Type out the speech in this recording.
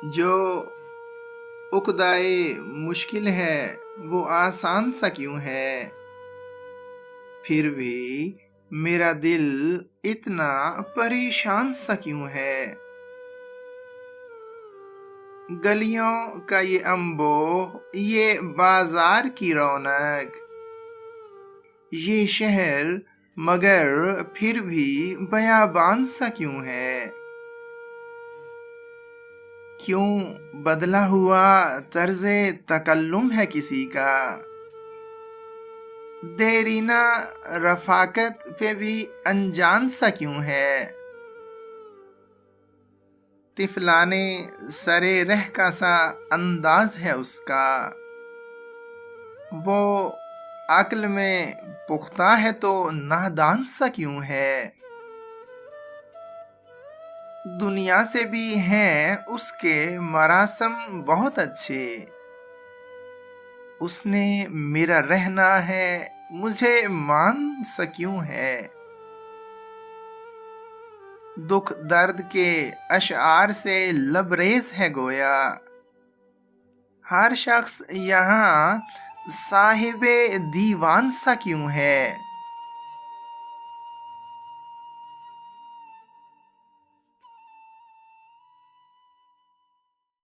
جو عقدائے مشکل ہے وہ آسان سا کیوں ہے؟ پھر بھی میرا دل اتنا پریشان سا کیوں ہے؟ گلیوں کا یہ انبوہ، یہ بازار کی رونق، یہ شہر مگر پھر بھی بیابان سا کیوں ہے؟ کیوں بدلا ہوا طرز تکلم ہے کسی کا؟ دیرینہ رفاقت پہ بھی انجان سا کیوں ہے؟ طفلانے سرے رہ کا سا انداز ہے اس کا، وہ عقل میں پختہ ہے تو نادان سا کیوں ہے؟ دنیا سے بھی ہیں اس کے مراسم بہت اچھے، اس نے میرا رہنا ہے مجھے مان سا کیوں ہے؟ دکھ درد کے اشعار سے لبریز ہے گویا، ہر شخص یہاں صاحب دیوان سا کیوں ہے؟